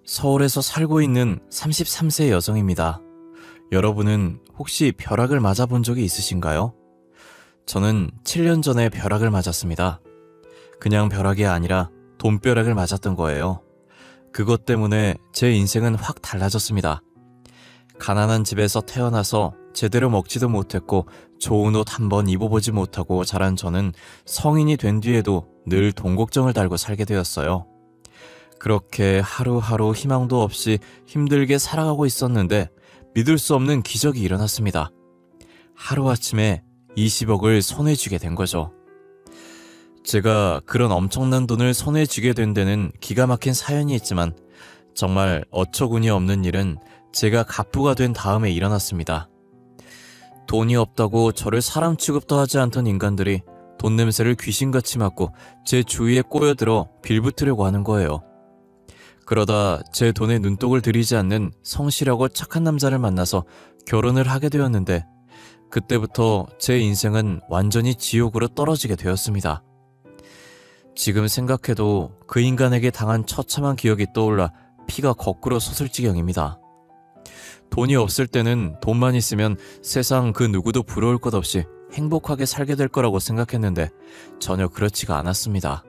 서울에서 살고 있는 33세 여성입니다. 여러분은 혹시 벼락을 맞아본 적이 있으신가요? 저는 7년 전에 벼락을 맞았습니다. 그냥 벼락이 아니라 돈벼락을 맞았던 거예요. 그것 때문에 제 인생은 확 달라졌습니다. 가난한 집에서 태어나서 제대로 먹지도 못했고 좋은 옷 한 번 입어보지 못하고 자란 저는 성인이 된 뒤에도 늘 돈 걱정을 달고 살게 되었어요. 그렇게 하루하루 희망도 없이 힘들게 살아가고 있었는데 믿을 수 없는 기적이 일어났습니다. 하루아침에 20억을 손에 쥐게 된 거죠. 제가 그런 엄청난 돈을 손에 쥐게 된 데는 기가 막힌 사연이 있지만 정말 어처구니 없는 일은 제가 갑부가 된 다음에 일어났습니다. 돈이 없다고 저를 사람 취급도 하지 않던 인간들이 돈 냄새를 귀신같이 맡고 제 주위에 꼬여들어 빌붙으려고 하는 거예요. 그러다 제 돈에 눈독을 들이지 않는 성실하고 착한 남자를 만나서 결혼을 하게 되었는데 그때부터 제 인생은 완전히 지옥으로 떨어지게 되었습니다. 지금 생각해도 그 인간에게 당한 처참한 기억이 떠올라 피가 거꾸로 솟을 지경입니다. 돈이 없을 때는 돈만 있으면 세상 그 누구도 부러울 것 없이 행복하게 살게 될 거라고 생각했는데 전혀 그렇지가 않았습니다.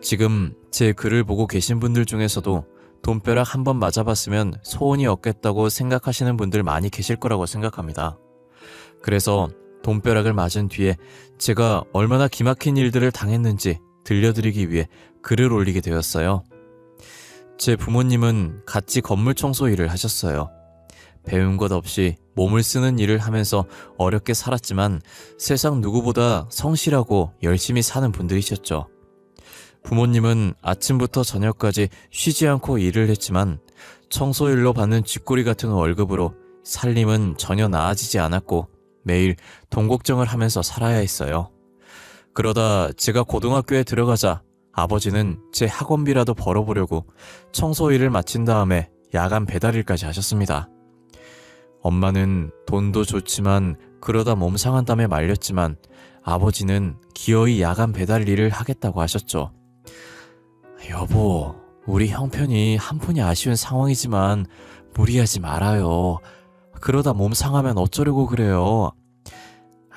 지금 제 글을 보고 계신 분들 중에서도 돈벼락 한번 맞아봤으면 소원이 없겠다고 생각하시는 분들 많이 계실 거라고 생각합니다. 그래서 돈벼락을 맞은 뒤에 제가 얼마나 기막힌 일들을 당했는지 들려드리기 위해 글을 올리게 되었어요. 제 부모님은 같이 건물 청소 일을 하셨어요. 배운 것 없이 몸을 쓰는 일을 하면서 어렵게 살았지만 세상 누구보다 성실하고 열심히 사는 분들이셨죠. 부모님은 아침부터 저녁까지 쉬지 않고 일을 했지만 청소일로 받는 쥐꼬리 같은 월급으로 살림은 전혀 나아지지 않았고 매일 돈 걱정을 하면서 살아야 했어요. 그러다 제가 고등학교에 들어가자 아버지는 제 학원비라도 벌어보려고 청소일을 마친 다음에 야간 배달일까지 하셨습니다. 엄마는 돈도 좋지만 그러다 몸 상한다며 말렸지만 아버지는 기어이 야간 배달 일을 하겠다고 하셨죠. 여보, 우리 형편이 한푼이 아쉬운 상황이지만 무리하지 말아요. 그러다 몸 상하면 어쩌려고 그래요.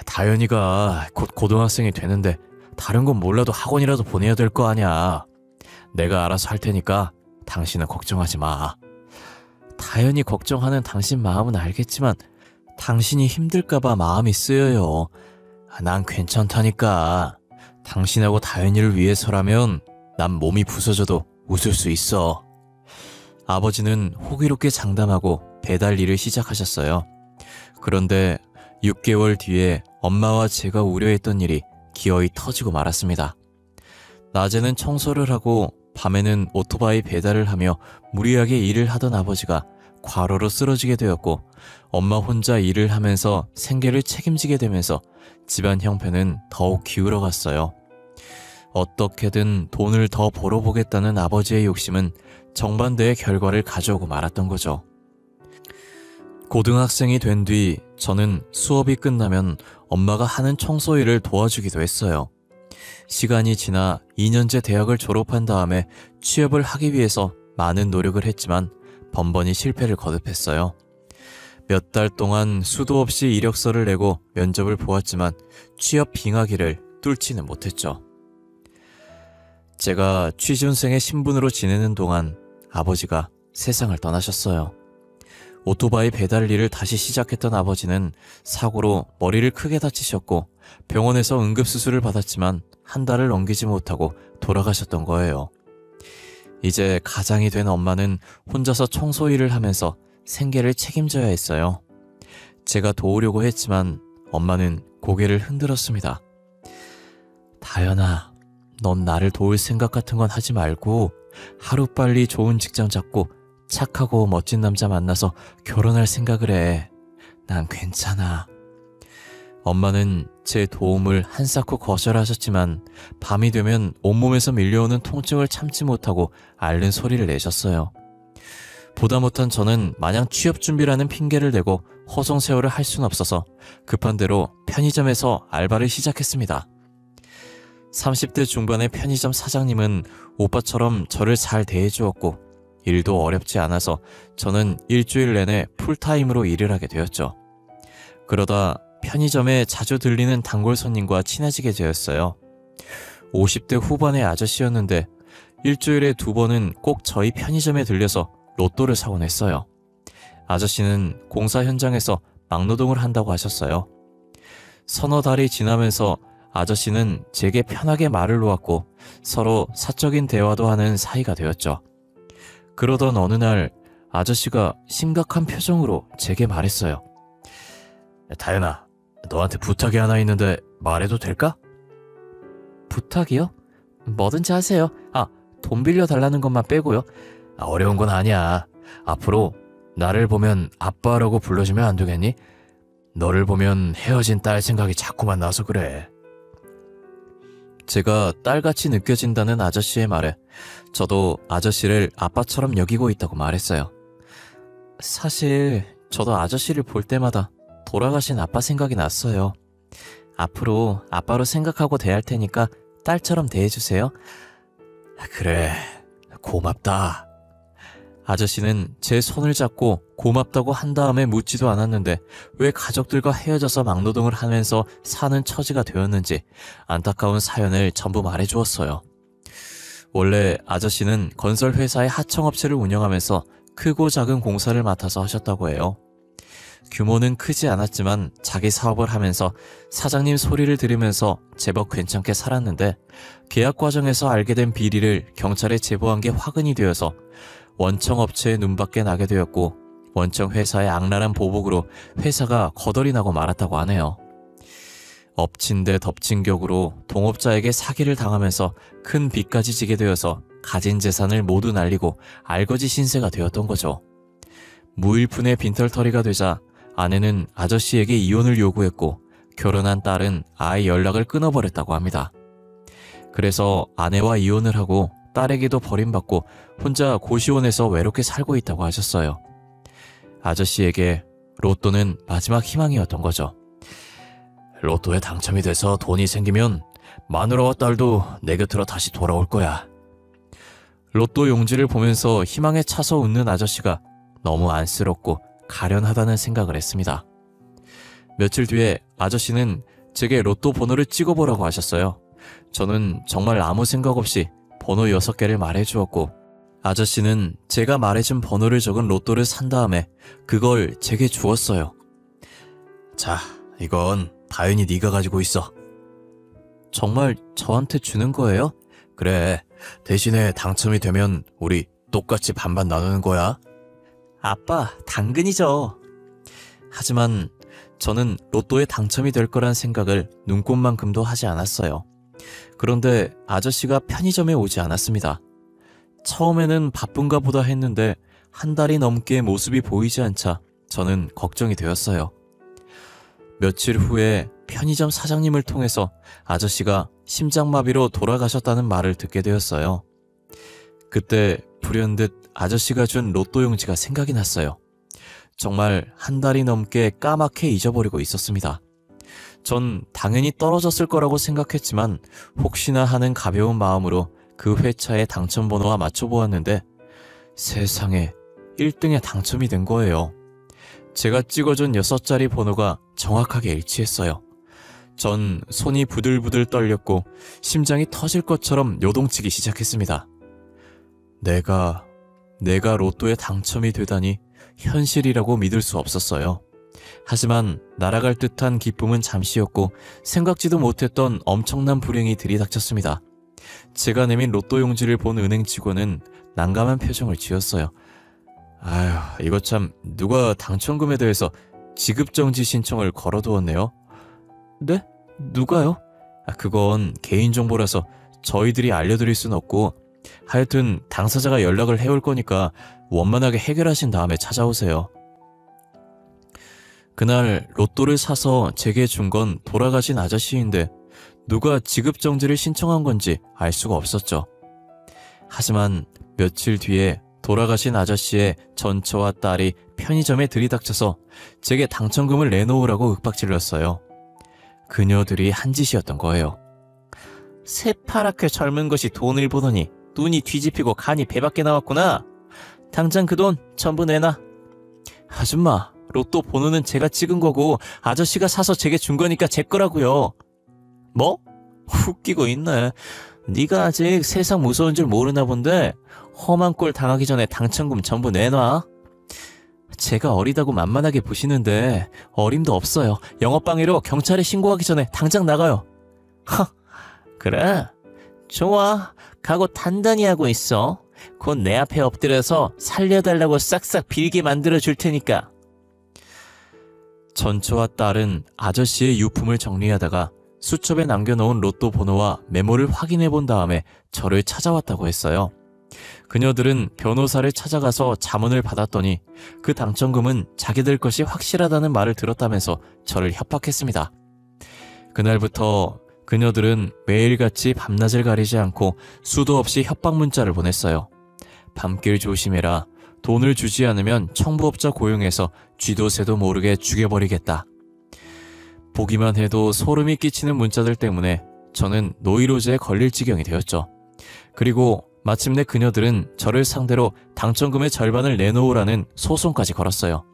다현이가 곧 고등학생이 되는데 다른 건 몰라도 학원이라도 보내야 될 거 아냐. 내가 알아서 할 테니까 당신은 걱정하지 마. 다현이 걱정하는 당신 마음은 알겠지만 당신이 힘들까봐 마음이 쓰여요. 난 괜찮다니까. 당신하고 다현이를 위해서라면 난 몸이 부서져도 웃을 수 있어. 아버지는 호기롭게 장담하고 배달 일을 시작하셨어요. 그런데 6개월 뒤에 엄마와 제가 우려했던 일이 기어이 터지고 말았습니다. 낮에는 청소를 하고 밤에는 오토바이 배달을 하며 무리하게 일을 하던 아버지가 과로로 쓰러지게 되었고 엄마 혼자 일을 하면서 생계를 책임지게 되면서 집안 형편은 더욱 기울어갔어요. 어떻게든 돈을 더 벌어보겠다는 아버지의 욕심은 정반대의 결과를 가져오고 말았던 거죠. 고등학생이 된 뒤 저는 수업이 끝나면 엄마가 하는 청소 일을 도와주기도 했어요. 시간이 지나 2년제 대학을 졸업한 다음에 취업을 하기 위해서 많은 노력을 했지만 번번이 실패를 거듭했어요. 몇 달 동안 수도 없이 이력서를 내고 면접을 보았지만 취업 빙하기를 뚫지는 못했죠. 제가 취준생의 신분으로 지내는 동안 아버지가 세상을 떠나셨어요. 오토바이 배달 일을 다시 시작했던 아버지는 사고로 머리를 크게 다치셨고 병원에서 응급수술을 받았지만 한 달을 넘기지 못하고 돌아가셨던 거예요. 이제 가장이 된 엄마는 혼자서 청소 일을 하면서 생계를 책임져야 했어요. 제가 도우려고 했지만 엄마는 고개를 흔들었습니다. 다현아, 넌 나를 도울 생각 같은 건 하지 말고 하루빨리 좋은 직장 잡고 착하고 멋진 남자 만나서 결혼할 생각을 해. 난 괜찮아. 엄마는 제 도움을 한사코 거절하셨지만 밤이 되면 온몸에서 밀려오는 통증을 참지 못하고 앓는 소리를 내셨어요. 보다 못한 저는 마냥 취업 준비라는 핑계를 대고 허송세월을 할 순 없어서 급한 대로 편의점에서 알바를 시작했습니다. 30대 중반의 편의점 사장님은 오빠처럼 저를 잘 대해주었고 일도 어렵지 않아서 저는 일주일 내내 풀타임으로 일을 하게 되었죠. 그러다 편의점에 자주 들리는 단골 손님과 친해지게 되었어요. 50대 후반의 아저씨였는데 일주일에 2번은 꼭 저희 편의점에 들려서 로또를 사곤 했어요. 아저씨는 공사 현장에서 막노동을 한다고 하셨어요. 서너 달이 지나면서 아저씨는 제게 편하게 말을 놓았고 서로 사적인 대화도 하는 사이가 되었죠. 그러던 어느 날 아저씨가 심각한 표정으로 제게 말했어요. 다현아, 너한테 부탁이 하나 있는데 말해도 될까? 부탁이요? 뭐든지 하세요. 돈 빌려달라는 것만 빼고요. 어려운 건 아니야. 앞으로 나를 보면 아빠라고 불러주면 안 되겠니? 너를 보면 헤어진 딸 생각이 자꾸만 나서 그래. 제가 딸같이 느껴진다는 아저씨의 말에 저도 아저씨를 아빠처럼 여기고 있다고 말했어요. 사실 저도 아저씨를 볼 때마다 돌아가신 아빠 생각이 났어요. 앞으로 아빠로 생각하고 대할 테니까 딸처럼 대해주세요. 그래, 고맙다. 아저씨는 제 손을 잡고 고맙다고 한 다음에 묻지도 않았는데 왜 가족들과 헤어져서 막노동을 하면서 사는 처지가 되었는지 안타까운 사연을 전부 말해주었어요. 원래 아저씨는 건설회사의 하청업체를 운영하면서 크고 작은 공사를 맡아서 하셨다고 해요. 규모는 크지 않았지만 자기 사업을 하면서 사장님 소리를 들으면서 제법 괜찮게 살았는데 계약 과정에서 알게 된 비리를 경찰에 제보한 게 화근이 되어서 원청 업체에 눈밖에 나게 되었고 원청 회사의 악랄한 보복으로 회사가 거덜이 나고 말았다고 하네요. 엎친 데 덮친 격으로 동업자에게 사기를 당하면서 큰 빚까지 지게 되어서 가진 재산을 모두 날리고 알거지 신세가 되었던 거죠. 무일푼의 빈털터리가 되자 아내는 아저씨에게 이혼을 요구했고 결혼한 딸은 아예 연락을 끊어버렸다고 합니다. 그래서 아내와 이혼을 하고 딸에게도 버림받고 혼자 고시원에서 외롭게 살고 있다고 하셨어요. 아저씨에게 로또는 마지막 희망이었던 거죠. 로또에 당첨이 돼서 돈이 생기면 마누라와 딸도 내 곁으로 다시 돌아올 거야. 로또 용지를 보면서 희망에 차서 웃는 아저씨가 너무 안쓰럽고 가련하다는 생각을 했습니다. 며칠 뒤에 아저씨는 제게 로또 번호를 찍어보라고 하셨어요. 저는 정말 아무 생각 없이 번호 6개를 말해주었고 아저씨는 제가 말해준 번호를 적은 로또를 산 다음에 그걸 제게 주었어요. 자, 이건 다현이 네가 가지고 있어. 정말 저한테 주는 거예요? 그래, 대신에 당첨이 되면 우리 똑같이 반반 나누는 거야. 아빠, 당근이죠. 하지만 저는 로또에 당첨이 될 거란 생각을 눈꼽만큼도 하지 않았어요. 그런데 아저씨가 편의점에 오지 않았습니다. 처음에는 바쁜가 보다 했는데 한 달이 넘게 모습이 보이지 않자 저는 걱정이 되었어요. 며칠 후에 편의점 사장님을 통해서 아저씨가 심장마비로 돌아가셨다는 말을 듣게 되었어요. 그때 불현듯 아저씨가 준 로또 용지가 생각이 났어요. 정말 한 달이 넘게 까맣게 잊어버리고 있었습니다. 전 당연히 떨어졌을 거라고 생각했지만 혹시나 하는 가벼운 마음으로 그 회차의 당첨번호와 맞춰보았는데 세상에 1등에 당첨이 된 거예요. 제가 찍어준 6자리 번호가 정확하게 일치했어요. 전 손이 부들부들 떨렸고 심장이 터질 것처럼 요동치기 시작했습니다. 내가 로또에 당첨이 되다니 현실이라고 믿을 수 없었어요. 하지만 날아갈 듯한 기쁨은 잠시였고 생각지도 못했던 엄청난 불행이 들이닥쳤습니다. 제가 내민 로또 용지를 본 은행 직원은 난감한 표정을 지었어요. 아휴, 이거 참 누가 당첨금에 대해서 지급정지 신청을 걸어두었네요. 네? 누가요? 그건 개인정보라서 저희들이 알려드릴 순 없고 하여튼 당사자가 연락을 해올 거니까 원만하게 해결하신 다음에 찾아오세요. 그날 로또를 사서 제게 준 건 돌아가신 아저씨인데 누가 지급정지를 신청한 건지 알 수가 없었죠. 하지만 며칠 뒤에 돌아가신 아저씨의 전처와 딸이 편의점에 들이닥쳐서 제게 당첨금을 내놓으라고 윽박질렀어요. 그녀들이 한 짓이었던 거예요. 새파랗게 젊은 것이 돈을 보더니 눈이 뒤집히고 간이 배밖에 나왔구나. 당장 그 돈 전부 내놔. 아줌마, 로또 번호는 제가 찍은 거고 아저씨가 사서 제게 준 거니까 제 거라고요. 뭐? 웃기고 있네. 네가 아직 세상 무서운 줄 모르나 본데 험한 꼴 당하기 전에 당첨금 전부 내놔. 제가 어리다고 만만하게 보시는데 어림도 없어요. 영업방해로 경찰에 신고하기 전에 당장 나가요. 하, 그래? 좋아. 각오 단단히 하고 있어. 곧 내 앞에 엎드려서 살려달라고 싹싹 빌게 만들어 줄 테니까. 전처와 딸은 아저씨의 유품을 정리하다가 수첩에 남겨놓은 로또 번호와 메모를 확인해 본 다음에 저를 찾아왔다고 했어요. 그녀들은 변호사를 찾아가서 자문을 받았더니 그 당첨금은 자기들 것이 확실하다는 말을 들었다면서 저를 협박했습니다. 그날부터 그녀들은 매일같이 밤낮을 가리지 않고 수도 없이 협박 문자를 보냈어요. 밤길 조심해라. 돈을 주지 않으면 청부업자 고용해서 쥐도 새도 모르게 죽여버리겠다. 보기만 해도 소름이 끼치는 문자들 때문에 저는 노이로제에 걸릴 지경이 되었죠. 그리고 마침내 그녀들은 저를 상대로 당첨금의 절반을 내놓으라는 소송까지 걸었어요.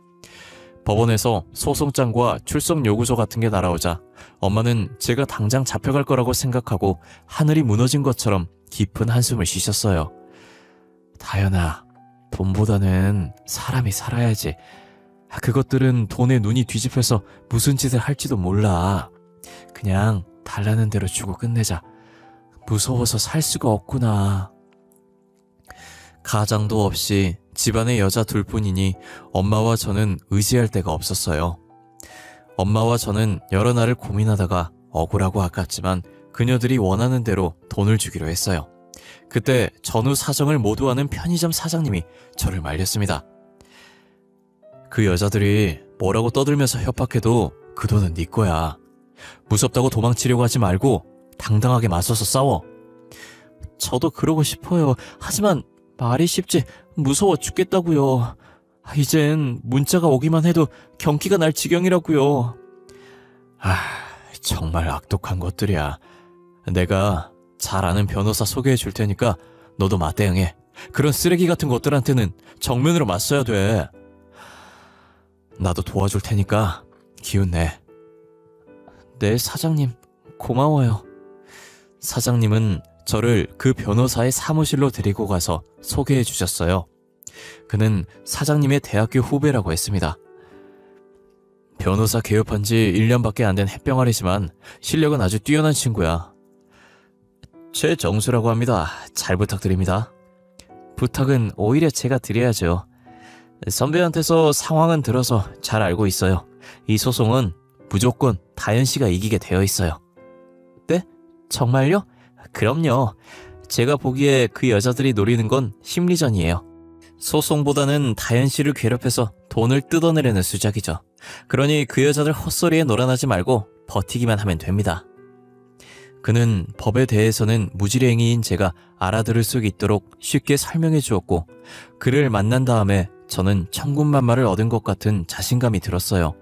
법원에서 소송장과 출석 요구서 같은 게 날아오자 엄마는 제가 당장 잡혀갈 거라고 생각하고 하늘이 무너진 것처럼 깊은 한숨을 쉬셨어요. 다현아, 돈보다는 사람이 살아야지. 그것들은 돈에 눈이 뒤집혀서 무슨 짓을 할지도 몰라. 그냥 달라는 대로 주고 끝내자. 무서워서 살 수가 없구나. 가장도 없이 집안에 여자 둘뿐이니 엄마와 저는 의지할 데가 없었어요. 엄마와 저는 여러 날을 고민하다가 억울하고 아깝지만 그녀들이 원하는 대로 돈을 주기로 했어요. 그때 전후 사정을 모두 아는 편의점 사장님이 저를 말렸습니다. 그 여자들이 뭐라고 떠들면서 협박해도 그 돈은 네 거야. 무섭다고 도망치려고 하지 말고 당당하게 맞서서 싸워. 저도 그러고 싶어요. 하지만 말이 쉽지 무서워 죽겠다고요. 이젠 문자가 오기만 해도 경기가 날 지경이라고요. 정말 악독한 것들이야. 내가 잘 아는 변호사 소개해 줄 테니까 너도 맞대응해. 그런 쓰레기 같은 것들한테는 정면으로 맞서야 돼. 나도 도와줄 테니까 기운 내. 네, 사장님. 고마워요. 사장님은 저를 그 변호사의 사무실로 데리고 가서 소개해 주셨어요. 그는 사장님의 대학교 후배라고 했습니다. 변호사 개업한 지 1년밖에 안 된 햇병아리지만 실력은 아주 뛰어난 친구야. 최정수라고 합니다. 잘 부탁드립니다. 부탁은 오히려 제가 드려야죠. 선배한테서 상황은 들어서 잘 알고 있어요. 이 소송은 무조건 다현 씨가 이기게 되어 있어요. 네? 정말요? 그럼요. 제가 보기에 그 여자들이 노리는 건 심리전이에요. 소송보다는 다현 씨를 괴롭혀서 돈을 뜯어내려는 수작이죠. 그러니 그 여자들 헛소리에 놀아나지 말고 버티기만 하면 됩니다. 그는 법에 대해서는 무지랭이인 제가 알아들을 수 있도록 쉽게 설명해 주었고 그를 만난 다음에 저는 천군만마를 얻은 것 같은 자신감이 들었어요.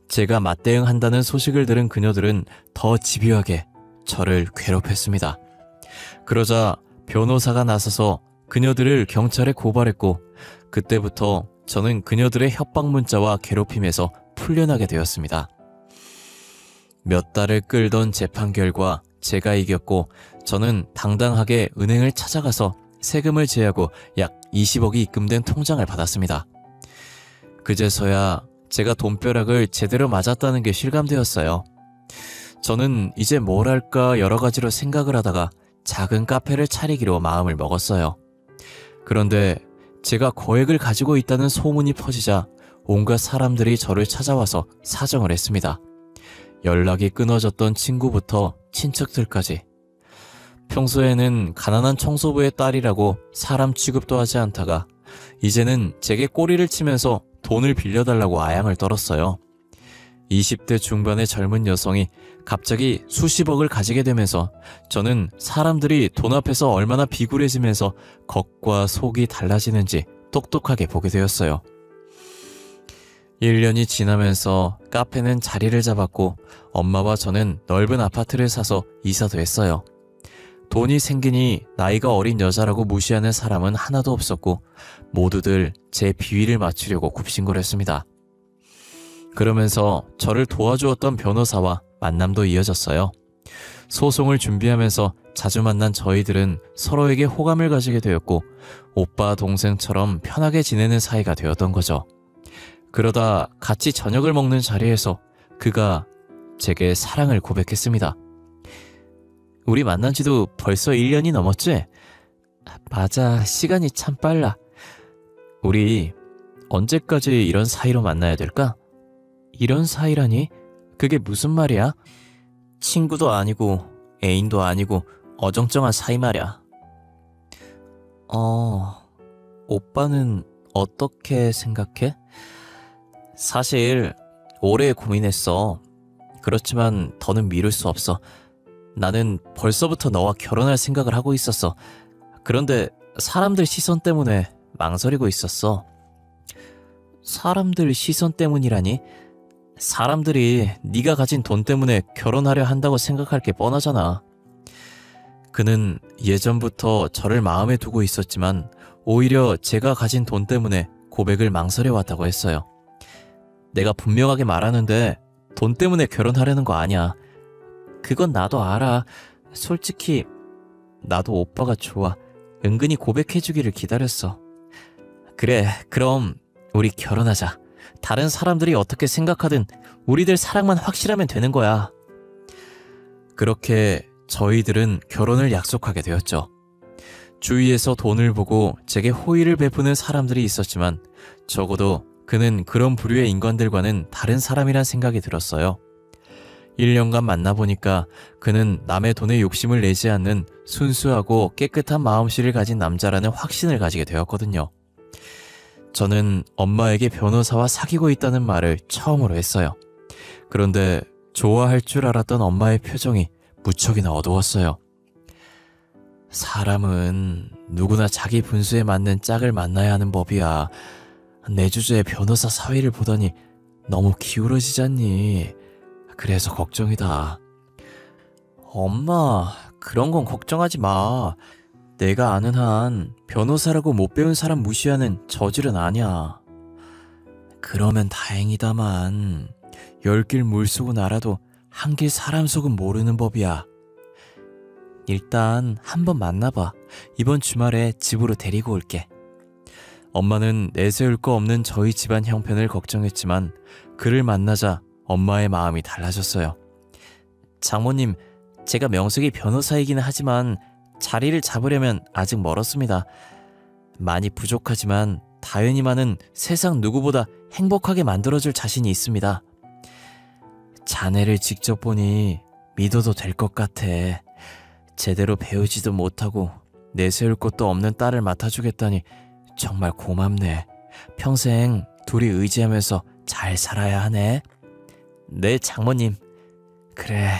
제가 맞대응한다는 소식을 들은 그녀들은 더 집요하게 저를 괴롭혔습니다. 그러자 변호사가 나서서 그녀들을 경찰에 고발했고 그때부터 저는 그녀들의 협박 문자와 괴롭힘에서 풀려나게 되었습니다. 몇 달을 끌던 재판 결과 제가 이겼고 저는 당당하게 은행을 찾아가서 세금을 제하고 약 20억이 입금된 통장을 받았습니다. 그제서야 제가 돈벼락을 제대로 맞았다는 게 실감되었어요. 저는 이제 뭘 할까 여러 가지로 생각을 하다가 작은 카페를 차리기로 마음을 먹었어요. 그런데 제가 거액을 가지고 있다는 소문이 퍼지자 온갖 사람들이 저를 찾아와서 사정을 했습니다. 연락이 끊어졌던 친구부터 친척들까지. 평소에는 가난한 청소부의 딸이라고 사람 취급도 하지 않다가 이제는 제게 꼬리를 치면서 돈을 빌려달라고 아양을 떨었어요. 20대 중반의 젊은 여성이 갑자기 수십억을 가지게 되면서 저는 사람들이 돈 앞에서 얼마나 비굴해지면서 겉과 속이 달라지는지 똑똑하게 보게 되었어요. 1년이 지나면서 카페는 자리를 잡았고 엄마와 저는 넓은 아파트를 사서 이사도 했어요. 돈이 생기니 나이가 어린 여자라고 무시하는 사람은 하나도 없었고 모두들 제 비위를 맞추려고 굽신거렸습니다. 그러면서 저를 도와주었던 변호사와 만남도 이어졌어요. 소송을 준비하면서 자주 만난 저희들은 서로에게 호감을 가지게 되었고 오빠 동생처럼 편하게 지내는 사이가 되었던 거죠. 그러다 같이 저녁을 먹는 자리에서 그가 제게 사랑을 고백했습니다. 우리 만난 지도 벌써 1년이 넘었지? 맞아, 시간이 참 빨라. 우리 언제까지 이런 사이로 만나야 될까? 이런 사이라니? 그게 무슨 말이야? 친구도 아니고 애인도 아니고 어정쩡한 사이 말이야. 오빠는 어떻게 생각해? 사실 오래 고민했어. 그렇지만 더는 미룰 수 없어. 나는 벌써부터 너와 결혼할 생각을 하고 있었어. 그런데 사람들 시선 때문에 망설이고 있었어. 사람들 시선 때문이라니? 사람들이 네가 가진 돈 때문에 결혼하려 한다고 생각할 게 뻔하잖아. 그는 예전부터 저를 마음에 두고 있었지만 오히려 제가 가진 돈 때문에 고백을 망설여왔다고 했어요. 내가 분명하게 말하는데 돈 때문에 결혼하려는 거 아니야. 그건 나도 알아. 솔직히 나도 오빠가 좋아. 은근히 고백해주기를 기다렸어. 그래, 그럼 우리 결혼하자. 다른 사람들이 어떻게 생각하든 우리들 사랑만 확실하면 되는 거야. 그렇게 저희들은 결혼을 약속하게 되었죠. 주위에서 돈을 보고 제게 호의를 베푸는 사람들이 있었지만 적어도 그는 그런 부류의 인간들과는 다른 사람이란 생각이 들었어요. 1년간 만나보니까 그는 남의 돈에 욕심을 내지 않는 순수하고 깨끗한 마음씨를 가진 남자라는 확신을 가지게 되었거든요. 저는 엄마에게 변호사와 사귀고 있다는 말을 처음으로 했어요. 그런데 좋아할 줄 알았던 엄마의 표정이 무척이나 어두웠어요. 사람은 누구나 자기 분수에 맞는 짝을 만나야 하는 법이야. 내 주제에 변호사 사위를 보더니 너무 기울어지잖니. 그래서 걱정이다. 엄마, 그런 건 걱정하지 마. 내가 아는 한 변호사라고 못 배운 사람 무시하는 저질은 아니야. 그러면 다행이다만 10길 물속은 알아도 한 길 사람 속은 모르는 법이야. 일단 한번 만나봐. 이번 주말에 집으로 데리고 올게. 엄마는 내세울 거 없는 저희 집안 형편을 걱정했지만 그를 만나자 엄마의 마음이 달라졌어요. 장모님, 제가 명색이 변호사이기는 하지만 자리를 잡으려면 아직 멀었습니다. 많이 부족하지만 다현이만은 세상 누구보다 행복하게 만들어줄 자신이 있습니다. 자네를 직접 보니 믿어도 될 것 같아. 제대로 배우지도 못하고 내세울 것도 없는 딸을 맡아주겠다니 정말 고맙네. 평생 둘이 의지하면서 잘 살아야 하네. 네, 장모님. 그래,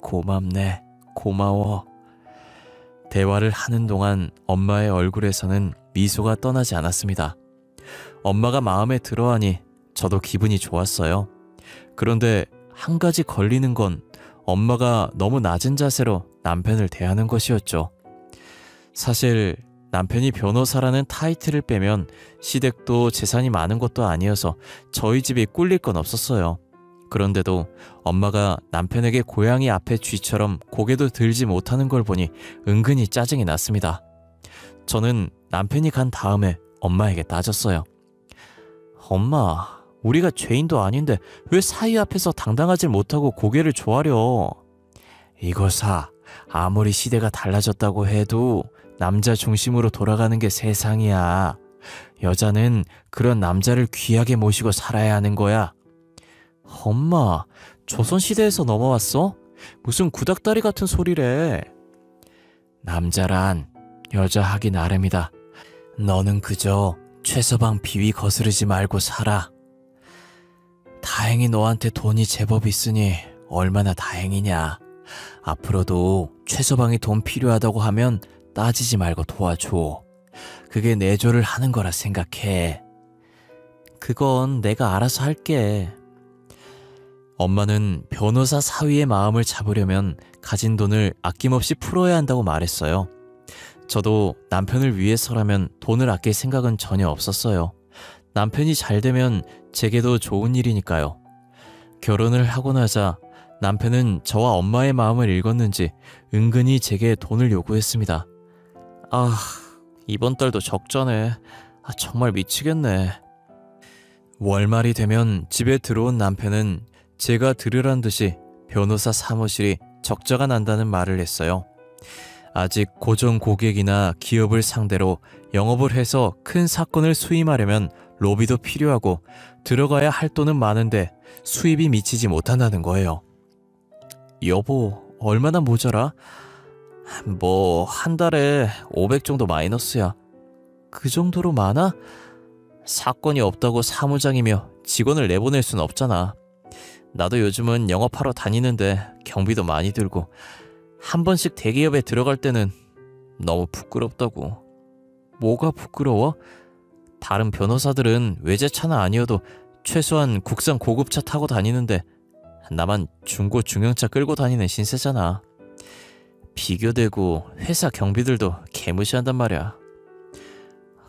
고맙네. 고마워. 대화를 하는 동안 엄마의 얼굴에서는 미소가 떠나지 않았습니다. 엄마가 마음에 들어하니 저도 기분이 좋았어요. 그런데 한 가지 걸리는 건 엄마가 너무 낮은 자세로 남편을 대하는 것이었죠. 사실 남편이 변호사라는 타이틀을 빼면 시댁도 재산이 많은 것도 아니어서 저희 집이 꿀릴 건 없었어요. 그런데도 엄마가 남편에게 고양이 앞에 쥐처럼 고개도 들지 못하는 걸 보니 은근히 짜증이 났습니다. 저는 남편이 간 다음에 엄마에게 따졌어요. 엄마, 우리가 죄인도 아닌데 왜 사위 앞에서 당당하지 못하고 고개를 조아려? 이거사, 아무리 시대가 달라졌다고 해도 남자 중심으로 돌아가는 게 세상이야. 여자는 그런 남자를 귀하게 모시고 살아야 하는 거야. 엄마, 조선시대에서 넘어왔어? 무슨 구닥다리 같은 소리래. 남자란 여자 하기 나름이다. 너는 그저 최서방 비위 거스르지 말고 살아. 다행히 너한테 돈이 제법 있으니 얼마나 다행이냐. 앞으로도 최서방이 돈 필요하다고 하면 따지지 말고 도와줘. 그게 내조를 하는 거라 생각해. 그건 내가 알아서 할게. 엄마는 변호사 사위의 마음을 잡으려면 가진 돈을 아낌없이 풀어야 한다고 말했어요. 저도 남편을 위해서라면 돈을 아낄 생각은 전혀 없었어요. 남편이 잘 되면 제게도 좋은 일이니까요. 결혼을 하고 나자 남편은 저와 엄마의 마음을 읽었는지 은근히 제게 돈을 요구했습니다. 아, 이번 달도 적자네. 정말 미치겠네. 월말이 되면 집에 들어온 남편은 제가 들으란 듯이 변호사 사무실이 적자가 난다는 말을 했어요. 아직 고정 고객이나 기업을 상대로 영업을 해서 큰 사건을 수임하려면 로비도 필요하고 들어가야 할 돈은 많은데 수입이 미치지 못한다는 거예요. 여보, 얼마나 모자라? 뭐 한 달에 500 정도 마이너스야. 그 정도로 많아? 사건이 없다고 사무장이며 직원을 내보낼 순 없잖아. 나도 요즘은 영업하러 다니는데 경비도 많이 들고 한 번씩 대기업에 들어갈 때는 너무 부끄럽다고. 뭐가 부끄러워? 다른 변호사들은 외제차는 아니어도 최소한 국산 고급차 타고 다니는데 나만 중고 중형차 끌고 다니는 신세잖아. 비교되고 회사 경비들도 개무시한단 말이야.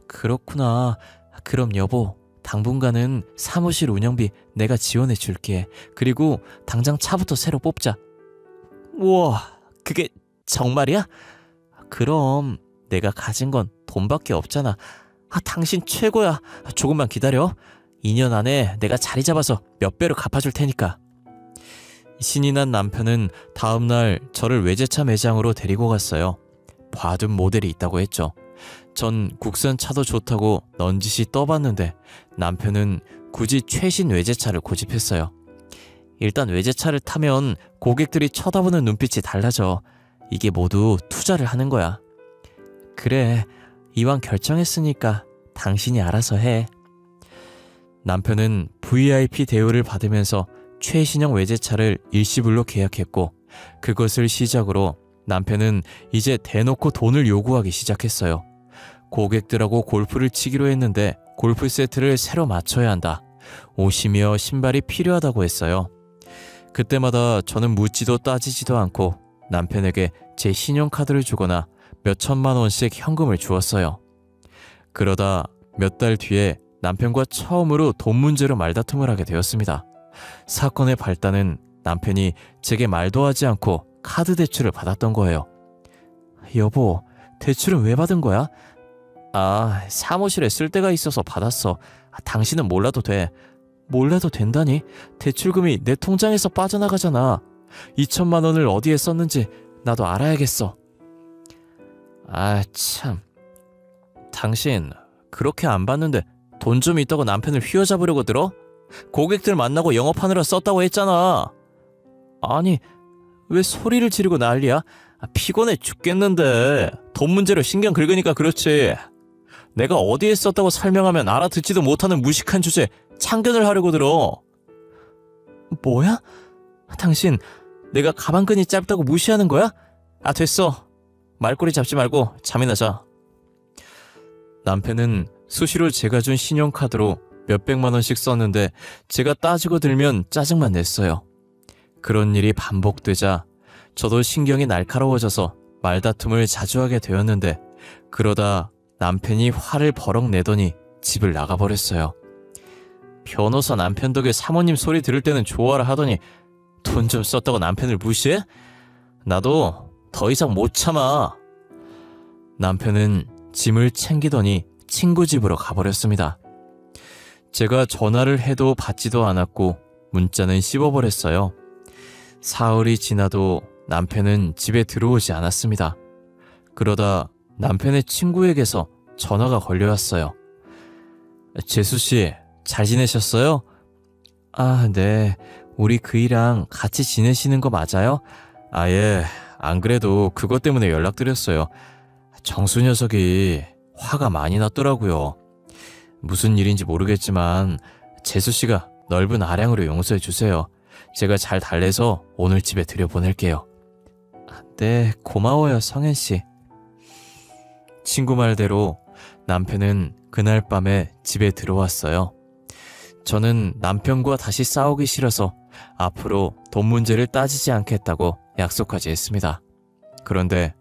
그렇구나. 그럼 여보, 당분간은 사무실 운영비 내가 지원해 줄게. 그리고 당장 차부터 새로 뽑자. 우와, 그게 정말이야? 그럼 내가 가진 건 돈밖에 없잖아. 당신 최고야. 조금만 기다려. 2년 안에 내가 자리 잡아서 몇 배로 갚아줄 테니까. 신이 난 남편은 다음날 저를 외제차 매장으로 데리고 갔어요. 봐둔 모델이 있다고 했죠. 전 국산 차도 좋다고 넌지시 떠봤는데 남편은 굳이 최신 외제차를 고집했어요. 일단 외제차를 타면 고객들이 쳐다보는 눈빛이 달라져. 이게 모두 투자를 하는 거야. 그래, 이왕 결정했으니까 당신이 알아서 해. 남편은 VIP 대우를 받으면서 최신형 외제차를 일시불로 계약했고 그것을 시작으로 남편은 이제 대놓고 돈을 요구하기 시작했어요. 고객들하고 골프를 치기로 했는데 골프 세트를 새로 맞춰야 한다. 옷이며 신발이 필요하다고 했어요. 그때마다 저는 묻지도 따지지도 않고 남편에게 제 신용카드를 주거나 몇 천만 원씩 현금을 주었어요. 그러다 몇 달 뒤에 남편과 처음으로 돈 문제로 말다툼을 하게 되었습니다. 사건의 발단은 남편이 제게 말도 하지 않고 카드 대출을 받았던 거예요. 여보, 대출은 왜 받은 거야? 사무실에 쓸 데가 있어서 받았어. 당신은 몰라도 돼. 몰라도 된다니? 대출금이 내 통장에서 빠져나가잖아. 2천만 원을 어디에 썼는지 나도 알아야겠어. 참. 당신 그렇게 안 받는데 돈 좀 있다고 남편을 휘어잡으려고 들어? 고객들 만나고 영업하느라 썼다고 했잖아. 아니, 왜 소리를 지르고 난리야? 피곤해 죽겠는데. 돈 문제로 신경 긁으니까 그렇지. 내가 어디에 썼다고 설명하면 알아듣지도 못하는 무식한 주제에 참견을 하려고 들어. 뭐야? 당신 내가 가방끈이 짧다고 무시하는 거야? 됐어. 말꼬리 잡지 말고 잠이나 자. 남편은 수시로 제가 준 신용카드로 몇백만 원씩 썼는데 제가 따지고 들면 짜증만 냈어요. 그런 일이 반복되자 저도 신경이 날카로워져서 말다툼을 자주 하게 되었는데 그러다 남편이 화를 버럭 내더니 집을 나가버렸어요. 변호사 남편 덕에 사모님 소리 들을 때는 좋아라 하더니 돈 좀 썼다고 남편을 무시해? 나도 더 이상 못 참아. 남편은 짐을 챙기더니 친구 집으로 가버렸습니다. 제가 전화를 해도 받지도 않았고 문자는 씹어버렸어요. 사흘이 지나도 남편은 집에 들어오지 않았습니다. 그러다 남편의 친구에게서 전화가 걸려왔어요. 재수씨, 잘 지내셨어요? 네. 우리 그이랑 같이 지내시는 거 맞아요? 예. 안 그래도 그것 때문에 연락드렸어요. 정수 녀석이 화가 많이 났더라고요. 무슨 일인지 모르겠지만 재수씨가 넓은 아량으로 용서해 주세요. 제가 잘 달래서 오늘 집에 들여보낼게요. 네, 고마워요, 성현씨. 친구 말대로 남편은 그날 밤에 집에 들어왔어요. 저는 남편과 다시 싸우기 싫어서 앞으로 돈 문제를 따지지 않겠다고 약속까지 했습니다. 그런데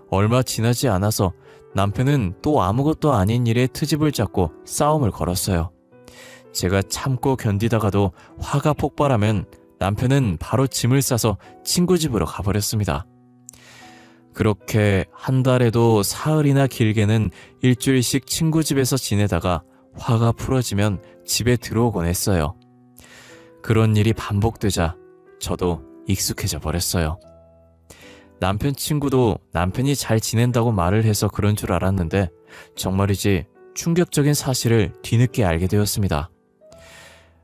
얼마 지나지 않아서 남편은 또 아무것도 아닌 일에 트집을 잡고 싸움을 걸었어요. 제가 참고 견디다가도 화가 폭발하면 남편은 바로 짐을 싸서 친구 집으로 가버렸습니다. 그렇게 한 달에도 사흘이나 길게는 일주일씩 친구 집에서 지내다가 화가 풀어지면 집에 들어오곤 했어요. 그런 일이 반복되자 저도 익숙해져 버렸어요. 남편 친구도 남편이 잘 지낸다고 말을 해서 그런 줄 알았는데 정말이지 충격적인 사실을 뒤늦게 알게 되었습니다.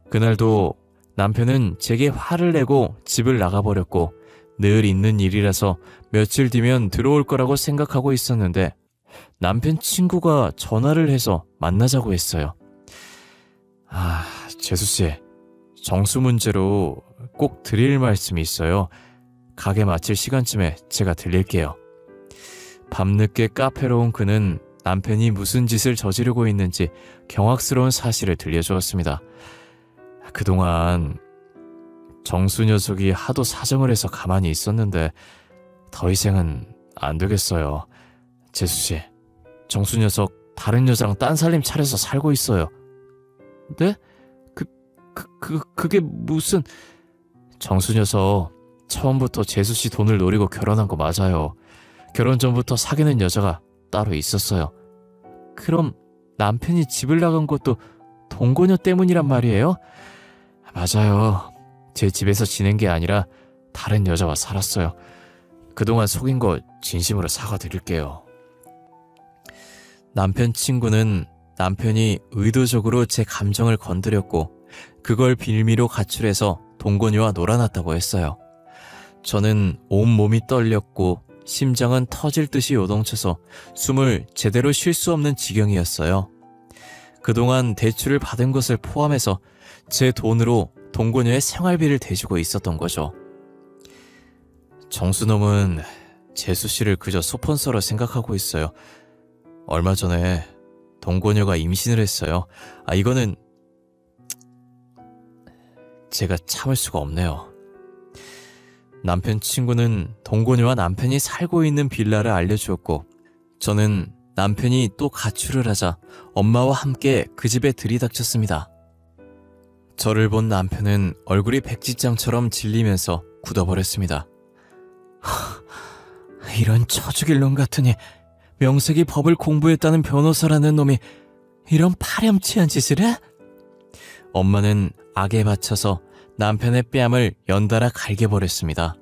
그날도 남편은 제게 화를 내고 집을 나가버렸고 늘 있는 일이라서 며칠 뒤면 들어올 거라고 생각하고 있었는데 남편 친구가 전화를 해서 만나자고 했어요. 재수씨, 정수 문제로 꼭 드릴 말씀이 있어요. 가게 마칠 시간쯤에 제가 들릴게요. 밤늦게 카페로 온 그는 남편이 무슨 짓을 저지르고 있는지 경악스러운 사실을 들려주었습니다. 그동안 정수 녀석이 하도 사정을 해서 가만히 있었는데 더 이상은 안 되겠어요. 재수씨, 정수 녀석 다른 여자랑 딴살림 차려서 살고 있어요. 네? 그게 무슨... 정수 녀석 처음부터 재수씨 돈을 노리고 결혼한 거 맞아요. 결혼 전부터 사귀는 여자가 따로 있었어요. 그럼 남편이 집을 나간 것도 동거녀 때문이란 말이에요? 맞아요. 제 집에서 지낸 게 아니라 다른 여자와 살았어요. 그동안 속인 거 진심으로 사과드릴게요. 남편 친구는 남편이 의도적으로 제 감정을 건드렸고 그걸 빌미로 가출해서 동거녀와 놀아났다고 했어요. 저는 온몸이 떨렸고 심장은 터질 듯이 요동쳐서 숨을 제대로 쉴 수 없는 지경이었어요. 그동안 대출을 받은 것을 포함해서 제 돈으로 동거녀의 생활비를 대주고 있었던 거죠. 정수놈은 재수씨를 그저 소폰서로 생각하고 있어요. 얼마 전에 동거녀가 임신을 했어요. 이거는 제가 참을 수가 없네요. 남편 친구는 동거녀와 남편이 살고 있는 빌라를 알려주었고 저는 남편이 또 가출을 하자 엄마와 함께 그 집에 들이닥쳤습니다. 저를 본 남편은 얼굴이 백지장처럼 질리면서 굳어버렸습니다. 이런 처죽일 놈 같으니 명색이 법을 공부했다는 변호사라는 놈이 이런 파렴치한 짓을 해? 엄마는 악에 받쳐서 남편의 뺨을 연달아 갈겨버렸습니다.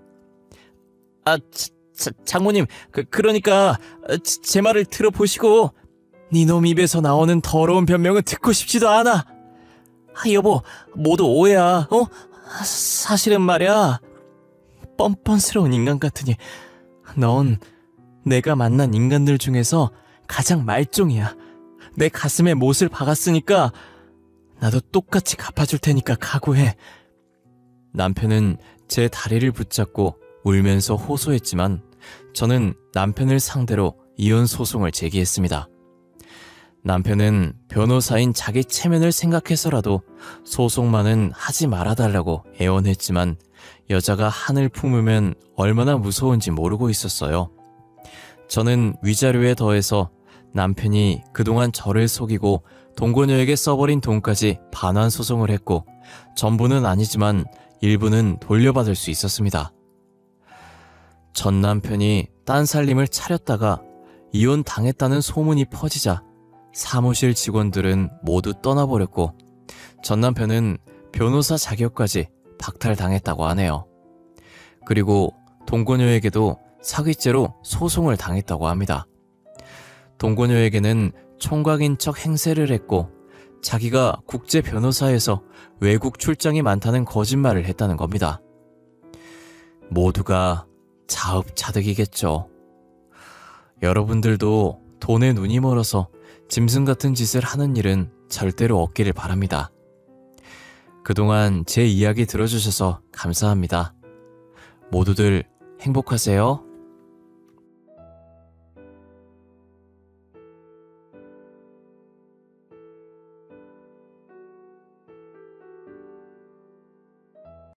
장모님, 그러니까 제 말을 들어보시고 니놈 입에서 나오는 더러운 변명은 듣고 싶지도 않아. 여보, 모두 오해야. 사실은 말이야. 뻔뻔스러운 인간 같으니 넌 내가 만난 인간들 중에서 가장 말종이야. 내 가슴에 못을 박았으니까 나도 똑같이 갚아줄 테니까 각오해. 남편은 제 다리를 붙잡고 울면서 호소했지만 저는 남편을 상대로 이혼 소송을 제기했습니다. 남편은 변호사인 자기 체면을 생각해서라도 소송만은 하지 말아달라고 애원했지만 여자가 한을 품으면 얼마나 무서운지 모르고 있었어요. 저는 위자료에 더해서 남편이 그동안 저를 속이고 동거녀에게 써버린 돈까지 반환 소송을 했고 전부는 아니지만 일부는 돌려받을 수 있었습니다. 전 남편이 딴 살림을 차렸다가 이혼 당했다는 소문이 퍼지자 사무실 직원들은 모두 떠나버렸고 전 남편은 변호사 자격까지 박탈당했다고 하네요. 그리고 동거녀에게도 사기죄로 소송을 당했다고 합니다. 동거녀에게는 총각인 척 행세를 했고 자기가 국제 변호사에서 외국 출장이 많다는 거짓말을 했다는 겁니다. 모두가 자업자득이겠죠. 여러분들도 돈에 눈이 멀어서 짐승 같은 짓을 하는 일은 절대로 없기를 바랍니다. 그동안 제 이야기 들어주셔서 감사합니다. 모두들 행복하세요.